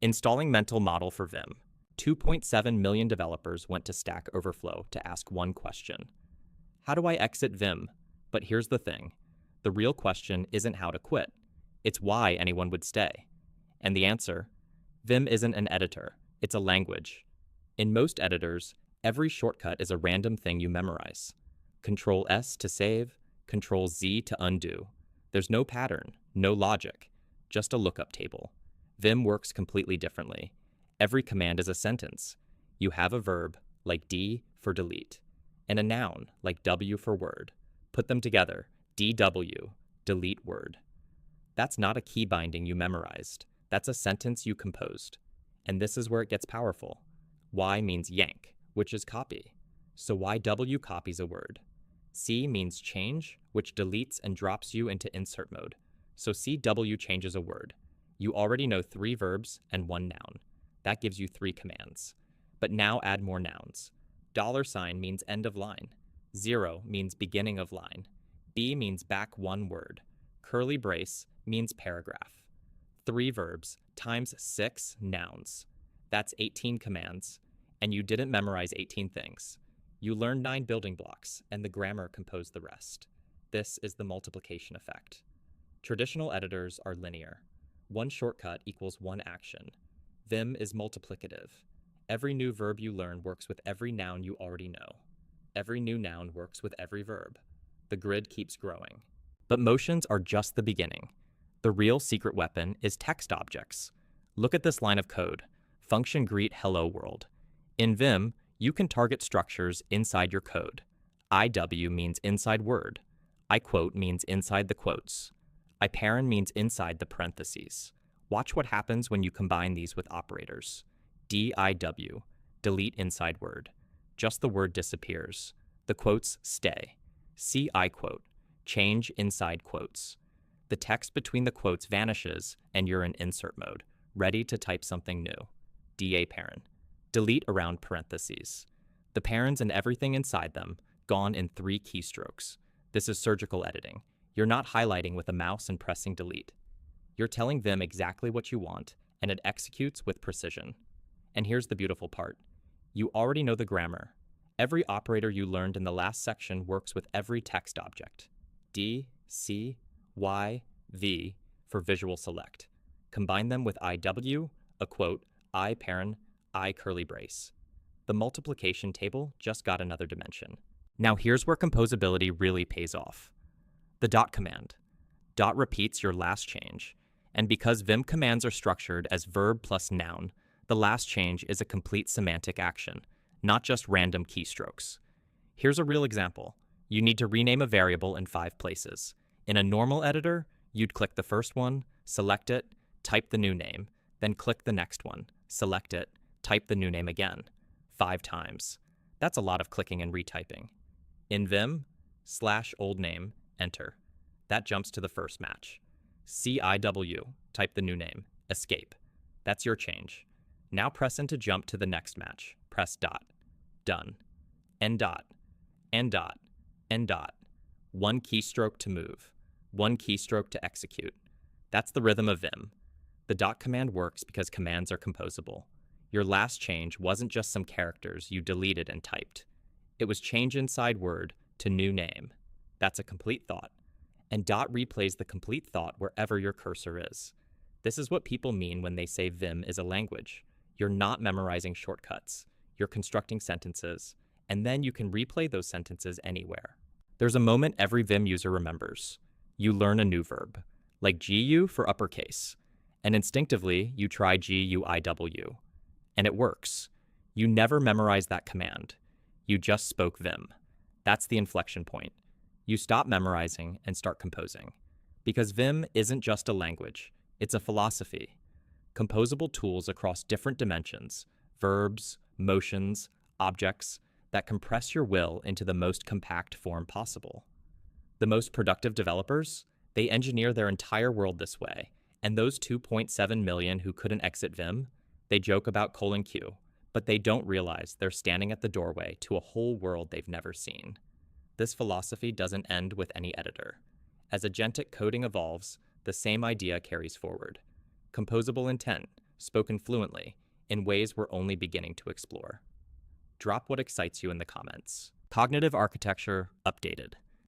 Installing mental model for Vim. 2.7 million developers went to Stack Overflow to ask one question. How do I exit Vim? But here's the thing. The real question isn't how to quit. It's why anyone would stay. And the answer? Vim isn't an editor. It's a language. In most editors, every shortcut is a random thing you memorize. Control S to save, Control Z to undo. There's no pattern, no logic, just a lookup table. Vim works completely differently. Every command is a sentence. You have a verb, like D for delete, and a noun, like W for word. Put them together, DW, delete word. That's not a key binding you memorized. That's a sentence you composed. And this is where it gets powerful. Y means yank, which is copy. So YW copies a word. C means change, which deletes and drops you into insert mode. So CW changes a word. You already know 3 verbs and 1 noun. That gives you 3 commands. But now add more nouns. $sign means end of line. 0 means beginning of line. B means back 1 word. Curly brace means paragraph. 3 verbs times 6 nouns. That's 18 commands. And you didn't memorize 18 things. You learned 9 building blocks, and the grammar composed the rest. This is the multiplication effect. Traditional editors are linear. 1 shortcut equals 1 action. Vim is multiplicative. Every new verb you learn works with every noun you already know. Every new noun works with every verb. The grid keeps growing. But motions are just the beginning. The real secret weapon is text objects. Look at this line of code. Function greet hello world. In Vim, you can target structures inside your code. IW means inside word. IQuote means inside the quotes. IParent means inside the parentheses. Watch what happens when you combine these with operators. DIW, delete inside word. Just the word disappears. The quotes stay. CIQuote, change inside quotes. The text between the quotes vanishes and you're in insert mode, ready to type something new. DAParent, delete around parentheses. The parens and everything inside them, gone in 3 keystrokes. This is surgical editing. You're not highlighting with a mouse and pressing delete. You're telling Vim exactly what you want, and it executes with precision. And here's the beautiful part. You already know the grammar. Every operator you learned in the last section works with every text object. D, C, Y, V for visual select. Combine them with IW, a quote, IParent, I curly brace. The multiplication table just got another dimension. Now here's where composability really pays off. The dot command. Dot repeats your last change. And because Vim commands are structured as verb plus noun, the last change is a complete semantic action, not just random keystrokes. Here's a real example. You need to rename a variable in 5 places. In a normal editor, you'd click the first one, select it, type the new name, then click the next one, select it, type the new name again, 5 times. That's a lot of clicking and retyping. In Vim, /old name, enter. That jumps to the first match. CIW, type the new name, escape. That's your change. Now press in to jump to the next match. Press dot. Done. End dot. End dot. End dot. 1 keystroke to move. 1 keystroke to execute. That's the rhythm of Vim. The dot command works because commands are composable. Your last change wasn't just some characters you deleted and typed. It was change inside word to new name. That's a complete thought. And dot replays the complete thought wherever your cursor is. This is what people mean when they say Vim is a language. You're not memorizing shortcuts. You're constructing sentences, and then you can replay those sentences anywhere. There's a moment every Vim user remembers. You learn a new verb, like GU for uppercase, and instinctively you try GUIW, and it works. You never memorize that command. You just spoke Vim. That's the inflection point. You stop memorizing and start composing. Because Vim isn't just a language, it's a philosophy. Composable tools across different dimensions, verbs, motions, objects, that compress your will into the most compact form possible. The most productive developers, they engineer their entire world this way, and those 2.7 million who couldn't exit Vim, they joke about :Q, but they don't realize they're standing at the doorway to a whole world they've never seen. This philosophy doesn't end with any editor. As agentic coding evolves, the same idea carries forward. Composable intent, spoken fluently, in ways we're only beginning to explore. Drop what excites you in the comments. Cognitive architecture updated.